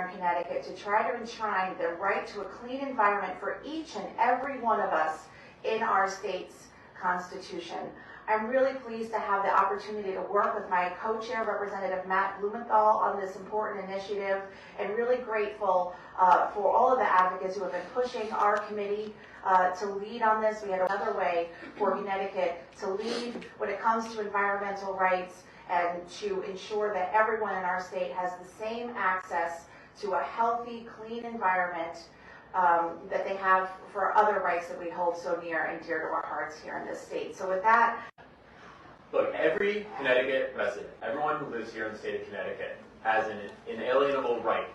in Connecticut to try to enshrine the right to a clean environment for each and every one of us in our state's Constitution. I'm really pleased to have the opportunity to work with my co-chair, Representative Matt Blumenthal, on this important initiative, and really grateful for all of the advocates who have been pushing our committee to lead on this. We had another way for Connecticut to lead when it comes to environmental rights and to ensure that everyone in our state has the same access to a healthy, clean environment that they have for other rights that we hold so near and dear to our hearts here in this state. So with that, look, every Connecticut resident, everyone who lives here in the state of Connecticut, has an inalienable right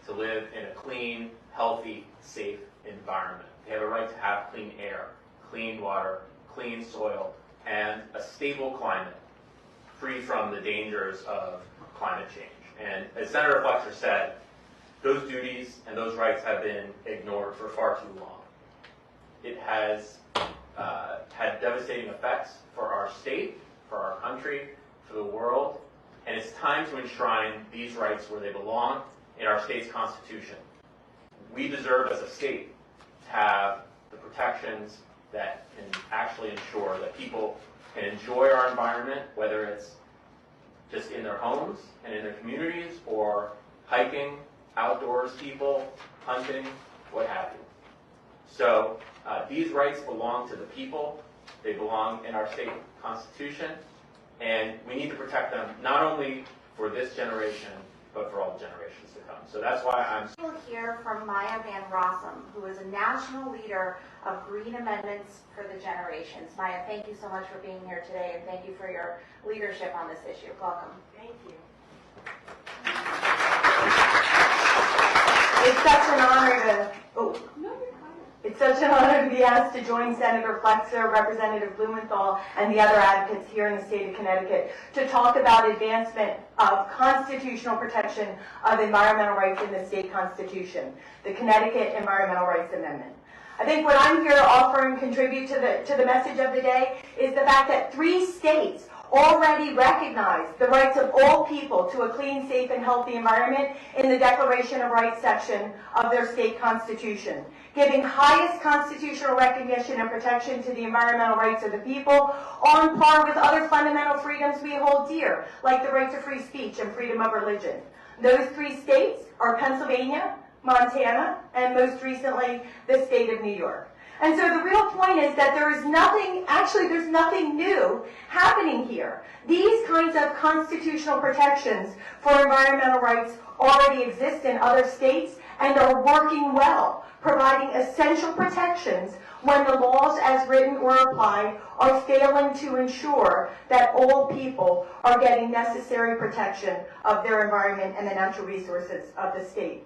to live in a clean, healthy, safe environment. They have a right to have clean air, clean water, clean soil, and a stable climate, free from the dangers of climate change. And as Senator Flexer said, those duties and those rights have been ignored for far too long. It has had devastating effects for our state, for our country, for the world, and it's time to enshrine these rights where they belong in our state's Constitution. We deserve as a state to have the protections that can actually ensure that people can enjoy our environment, whether it's just in their homes and in their communities, or hiking, outdoors people, hunting, what have you. So these rights belong to the people. They belong in our state Constitution, and we need to protect them not only for this generation, but for all the generations to come. So that's why we'll hear from Maya Van Rossum, who is a national leader of Green Amendments for the Generations. Maya, thank you so much for being here today, and thank you for your leadership on this issue. Welcome. Thank you. It's such an honor to be asked to join Senator Flexer, Representative Blumenthal, and the other advocates here in the state of Connecticut to talk about advancement of constitutional protection of environmental rights in the state constitution, the Connecticut Environmental Rights Amendment. I think what I'm here to offer and contribute to the message of the day is the fact that 3 states already recognize the rights of all people to a clean, safe, and healthy environment in the Declaration of Rights section of their state constitution, giving highest constitutional recognition and protection to the environmental rights of the people on par with other fundamental freedoms we hold dear, like the right to free speech and freedom of religion. Those 3 states are Pennsylvania, Montana, and most recently, the state of New York. And so the real point is that there's nothing new happening here. These kinds of constitutional protections for environmental rights already exist in other states and are working well, providing essential protections when the laws as written or applied are failing to ensure that all people are getting necessary protection of their environment and the natural resources of the state.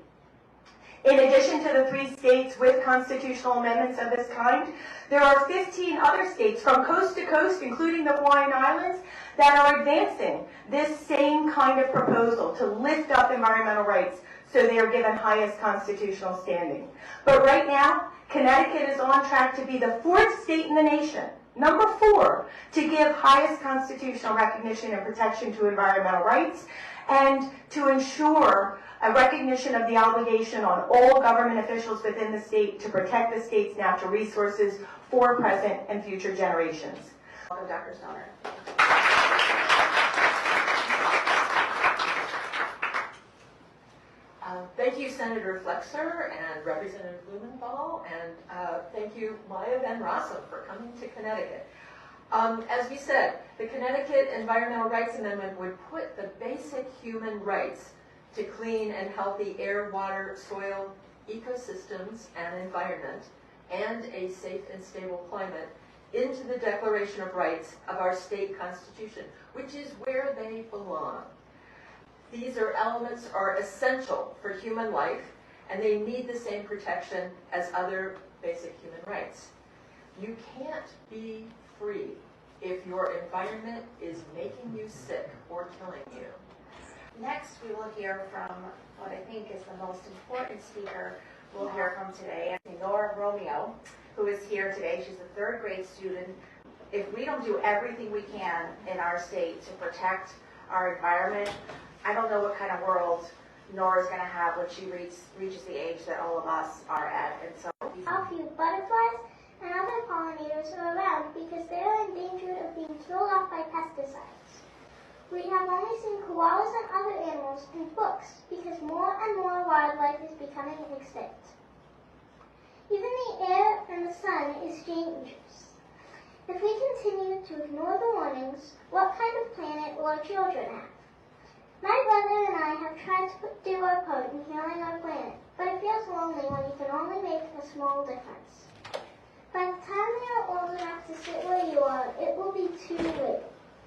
In addition to the 3 states with constitutional amendments of this kind, there are 15 other states from coast to coast, including the Hawaiian Islands, that are advancing this same kind of proposal to lift up environmental rights so they are given highest constitutional standing. But right now, Connecticut is on track to be the 4th state in the nation, number 4, to give highest constitutional recognition and protection to environmental rights and to ensure a recognition of the obligation on all government officials within the state to protect the state's natural resources for present and future generations. Welcome, Dr. Stoner. Thank you, Senator Flexer and Representative Blumenthal, and thank you, Maya Van Rossum, for coming to Connecticut. As we said, the Connecticut Environmental Rights Amendment would put the basic human rights to clean and healthy air, water, soil, ecosystems, and environment, and a safe and stable climate into the Declaration of Rights of our state constitution, which is where they belong. These elements are essential for human life, and they need the same protection as other basic human rights. You can't be free if your environment is making you sick or killing you. Next, we will hear from what I think is the most important speaker we'll hear from today, Nora Romeo, who is here today. She's a 3rd grade student. If we don't do everything we can in our state to protect our environment, I don't know what kind of world Nora's going to have when she reaches the age that all of us are at. And so, How few butterflies and other pollinators are around because they are in danger of being killed off by pesticides. We have only seen koalas and other animals in books because more and more wildlife is becoming extinct. Even the air and the sun is dangerous. If we continue to ignore the warnings, what kind of planet will our children have? My brother and I have tried to do our part in healing our planet, but it feels lonely when you can only make a small difference. By the time we are old enough to sit where you are, it will be too late.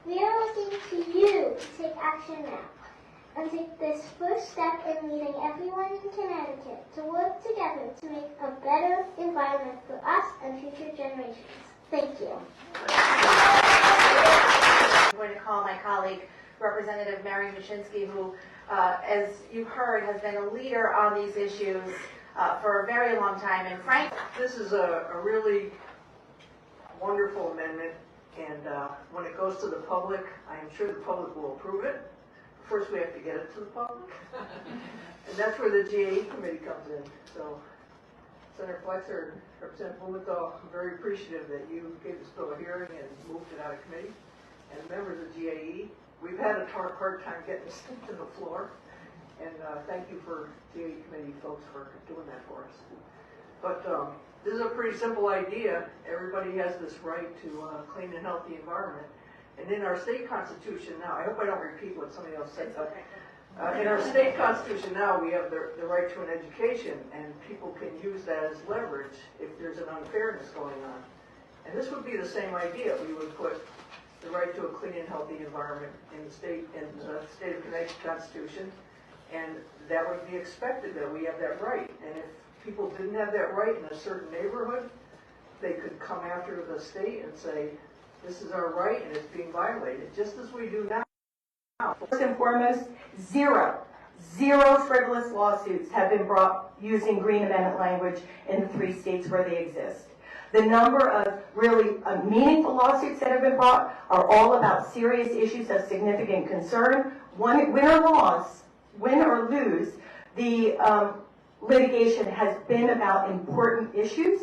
We are looking to you to take action now and take this first step in leading everyone in Connecticut to work together to make a better environment for us and future generations. Thank you. I'm going to call my colleague, Representative Mary Muschinski, who, as you've heard, has been a leader on these issues for a very long time. And Frank, this is a really wonderful amendment, and when it goes to the public, I am sure the public will approve it. First, we have to get it to the public, and that's where the GAE committee comes in. So, Senator Flexer, Representative Blumenthal, I'm very appreciative that you gave this bill a hearing and moved it out of committee. And members of GAE, we've had a hard time getting this thing to the floor, and thank you for GAE committee folks for doing that for us. But this is a pretty simple idea. Everybody has this right to a clean and healthy environment. And in our state constitution now, I hope I don't repeat what somebody else said, but in our state constitution now, we have the right to an education, and people can use that as leverage if there's an unfairness going on. And this would be the same idea. We would put the right to a clean and healthy environment in the state of Connecticut Constitution, and that would be expected that we have that right. And if people didn't have that right in a certain neighborhood, they could come after the state and say, this is our right and it's being violated, just as we do now. First and foremost, zero frivolous lawsuits have been brought using Green Amendment language in the 3 states where they exist. The number of really meaningful lawsuits that have been brought are all about serious issues of significant concern. Win or lose, the litigation has been about important issues,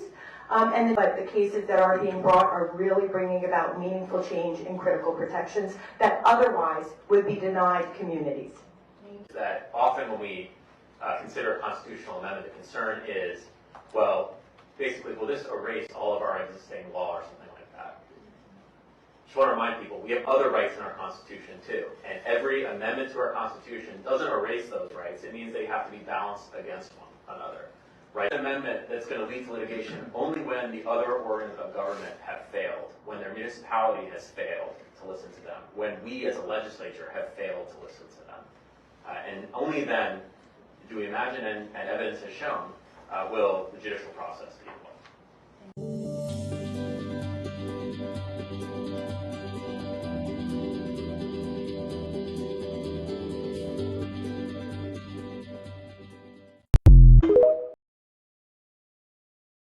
but the cases that are being brought are really bringing about meaningful change in critical protections that otherwise would be denied communities. That often when we consider a constitutional amendment, the concern is, well, basically, will this erase all of our existing law or something like that? Just want to remind people, we have other rights in our Constitution too, and every amendment to our Constitution doesn't erase those rights. It means they have to be balanced against one another. Right? An amendment that's going to lead to litigation only when the other organs of government have failed, when their municipality has failed to listen to them, when we as a legislature have failed to listen to them. And only then do we imagine, and evidence has shown, will the judicial process be